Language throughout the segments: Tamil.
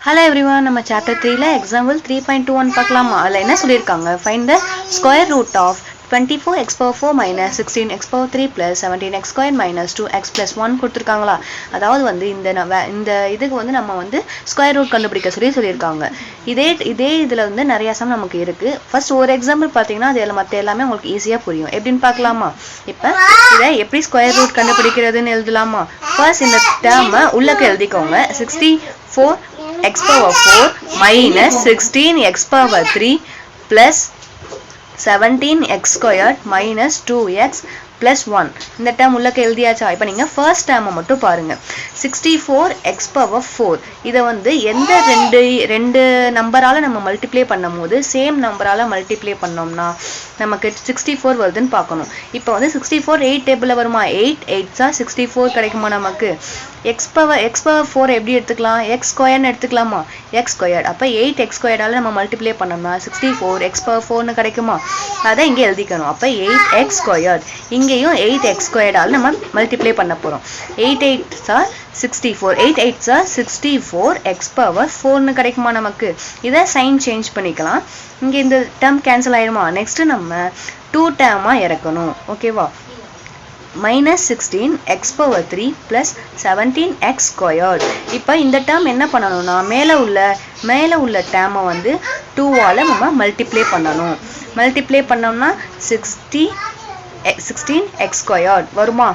Hello everyone, நம்ம chapter 3ல example 3.21 பார்க்கலாமா? அதுல என்ன சொல்லிருக்காங்க? Find the square root of 24x power 4 minus 16x power 3 plus 17x squared minus 2x plus 1 கொடுத்திருக்காங்களா? அதாவது வந்து இந்த இதுக்கு வந்து நம்ம வந்து ஸ்கொயர் ரூட் கண்டுபிடிக்க சொல்லிருக்காங்க. இதே இதுல வந்து நிறைய சம் நமக்கு இருக்கு. ஃபர்ஸ்ட் ஒரு எக்ஸாம்பிள் பாத்தீங்கன்னா அதுல மத்த எல்லாமே உங்களுக்கு ஈஸியா புரியும். எப்படின்னு பார்க்கலாமா? இப்போ இத எப்படி ஸ்கொயர் ரூட் கண்டுபிடிக்கிறதுன்னு எழுதலாமா? ஃபர்ஸ்ட் இந்த டேர்மை உள்ளக்க எழுதிக்கோங்க. 64 x power 4 minus 16 x power 3 plus 17 x squared minus 2x plus 1 இந்த டேர்ம் உள்ளக்க எழுதியாச்சா? இப்போ நீங்க ஃபர்ஸ்ட் டேர்மை மட்டும் பாருங்க. 64 x power 4 இதை வந்து எந்த ரெண்டு நம்பரால நம்ம மல்டிப்ளை பண்ணும்போது சேம் நம்பரால மல்டிப்ளை பண்ணோம்னா நமக்கு 64 வருதுன்னு பார்க்கணும். இப்போ வந்து 64 8 டேபிள்ல வருமா? 8 8s 64 கிடைக்குமா நமக்கு? x power 4 எப்படி எடுத்துக்கலாம்? x ஸ்கொயர்னு எடுத்துக்கலாமா? x squared. அப்ப 8x ஸ்கொயர்டால நம்ம மல்டிப்ளை பண்ணோம்னா 64 x power 4னு கிடைக்குமா? அதை இங்க எழுதிக்கணும். அப்ப 8x ஸ்கொயர்ட். இங்கேயும் 8x ஸ்கொயர்டால நம்ம மல்டிப்ளை பண்ண போறோம். 8 8s 64 8 8s 64 x power 4னு கிடைக்குமா நமக்கு? இதை சைன் சேஞ்ச் பண்ணிக்கலாம். இங்க இந்த டேர்ம் கேன்சல் ஆயிருமா? நெக்ஸ்ட் நம்ம 2 டேர்மா இறக்கணும். ஓகேவா? minus 16 x power 3 plus 17 x squared. இப்போ இந்த டேர்ம் என்ன பண்ணணும்னா மேல உள்ள டேர்மை வந்து 2 ஆல நம்ம மல்டிப்ளை பண்ணணும். மல்டிப்ளை பண்ணோம்னா 16 x squared வருமா?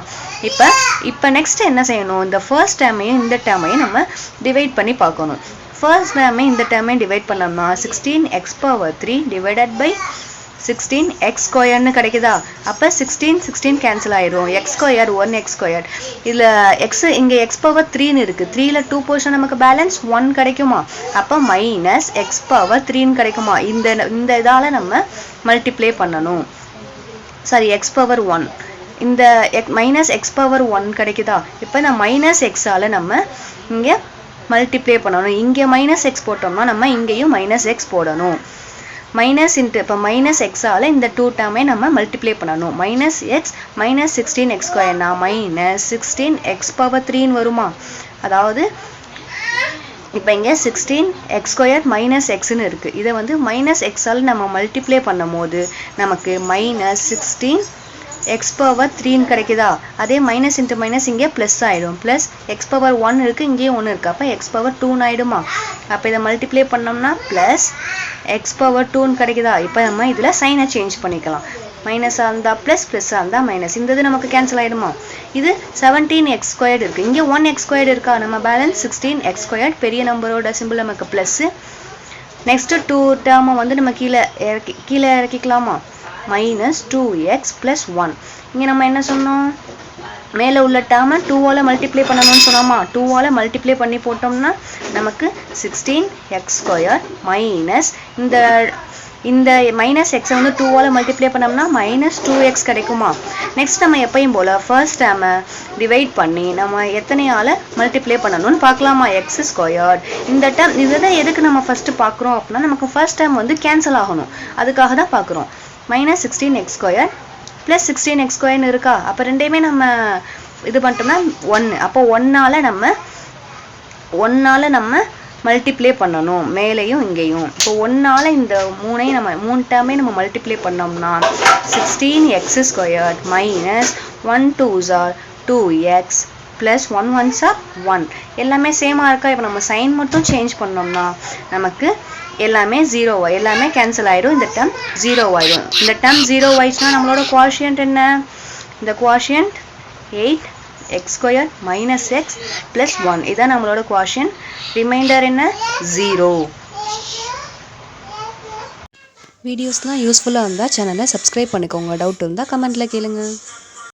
இப்போ நெக்ஸ்ட் என்ன செய்யணும்? இந்த ஃபர்ஸ்ட் டேர்மையும் இந்த டேர்மையும் நம்ம டிவைட் பண்ணி பார்க்கணும். ஃபர்ஸ்ட் டேர்மை இந்த டேர்மையும் டிவைட் பண்ணோம்னா 16 x power 3 divided by 16 x squared கிடைக்குதா? அப்ப 16 கேன்சல் ஆயிரும். x squared 1x squared. இதுல x இங்க x power 3 னு இருக்கு. 3 ல 2 போர்ஷன் நமக்கு பேலன்ஸ் 1 கிடைக்குமா? அப்ப minus x power 3 னு கிடைக்குமா? இந்த இதால நம்ம மல்டிப்ளை பண்ணணும். Sorry x power 1. இந்த minus x power 1 கிடைக்குதா? இப்போ நான் minus x ஆல நம்ம இங்க மல்டிப்ளை பண்ணணும். இங்க minus x போட்டோம்னா நம்ம இங்கேயும் minus x போடணும். மைனஸ் இன்ட்டு இப்போ மைனஸ் எக்ஸால் இந்த 2 டேர்மே நம்ம மல்டிப்ளை பண்ணணும். மைனஸ் எக்ஸ் மைனஸ் 16 எக்ஸ் ஸ்கொயர்னா மைனஸ் 16 எக்ஸ் பவர் 3ன்னு வருமா? அதாவது இப்போ இங்கே 16 எக்ஸ் ஸ்கொயர் மைனஸ் எக்ஸ்ன்னு இருக்குது. இதை வந்து மைனஸ் எக்ஸால் நம்ம மல்டிப்ளை பண்ணும் போது நமக்கு மைனஸ் 16 எக்ஸ் பவர் 3ன்னு கிடைக்குதா? அதே மைனஸ் இன்ட்டு மைனஸ் இங்கே ப்ளஸ் ஆகிடும். ப்ளஸ் எக்ஸ் பவர் 1 இருக்குது, இங்கேயும் 1 இருக்குது. அப்போ எக்ஸ் பவர் 2ன்னு ஆகிடுமா? அப்போ இதை மல்டிப்ளை பண்ணோம்னா ப்ளஸ் எக்ஸ் பவர் 2ன்னு கிடைக்குதா? இப்போ நம்ம இதில் சைனை சேஞ்ச் பண்ணிக்கலாம். மைனஸாக இருந்தால் ப்ளஸ், ப்ளஸ்ஸாக இருந்தால் மைனஸ். இந்த இது நமக்கு கேன்சல் ஆகிடுமா? இது 17 எக்ஸ் ஸ்கொயர்டு இருக்குது. இங்கே 1 எக்ஸ் ஸ்கொயர்டு இருக்கா? நம்ம பேலன்ஸ் 16 எக்ஸ் ஸ்கொயர்டு. பெரிய நம்பரோட சிம்பிள் நமக்கு ப்ளஸ்ஸு. நெக்ஸ்ட்டு 2 டேர்மை வந்து நம்ம கீழே இறக்கிக்கலாமா? Minus 2x plus 1. இங்கே நம்ம என்ன சொன்னோம்? மேலே உள்ள டேர்மை 2 ஆல மல்டிப்ளை பண்ணணும்னு சொன்னோமா? 2 ஆல மல்டிப்ளை பண்ணி போட்டோம்னா நமக்கு 16 எக்ஸ் ஸ்கொயர் மைனஸ் இந்த மைனஸ் எக்ஸை வந்து 2 ஆல மல்டிப்ளை பண்ணோம்னா மைனஸ் 2x கிடைக்குமா? நெக்ஸ்ட் நம்ம எப்பயும் போல் ஃபர்ஸ்ட் டேர்மை டிவைட் பண்ணி நம்ம எத்தனையால் மல்டிப்ளை பண்ணணும்னு பார்க்கலாமா? X squared. இந்த டேர்ம் இதை எதுக்கு நம்ம ஃபர்ஸ்ட் பார்க்குறோம் அப்படின்னா நமக்கு ஃபர்ஸ்ட் டேர்ம் வந்து கேன்சல் ஆகணும். அதுக்காக தான் பார்க்குறோம். Minus 16 X square plus 16 X ஸ்கொயர்னு இருக்கா? அப்போ ரெண்டையுமே நம்ம இது பண்ணிட்டோம்னா 1. அப்போ 1ஆல் நம்ம மல்டிப்ளை பண்ணணும் மேலேயும் இங்கேயும். இப்போ 1ஆல் இந்த 3 டேர்மே நம்ம மல்டிப்ளை பண்ணோம்னா 16 X square minus 1 2s 2x plus 1 1s 1. எல்லாமே சேமாக இருக்கா? இப்போ நம்ம சைன் மட்டும் சேஞ்ச் பண்ணோம்னா நமக்கு எல்லாமே 0 எல்லாமே கேன்சல் ஆயிடும். இந்த டேர்ம் 0 ஆயிடும். இந்த டேர்ம் 0 ஆயிடுச்சுன்னா நம்மளோட குவாஷியன்ட் என்ன? இந்த quotient 8 X square minus X plus 1. இதான் நம்மளோட குவாஷியன்ட். ரிமைண்டர் என்ன? 0. வீடியோஸ்லாம் யூஸ்ஃபுல்லாக இருந்தால் சேனலை சப்ஸ்கிரைப் பண்ணிக்கோங்க. டவுட் இருந்தால் கமெண்ட்டில் கேளுங்க.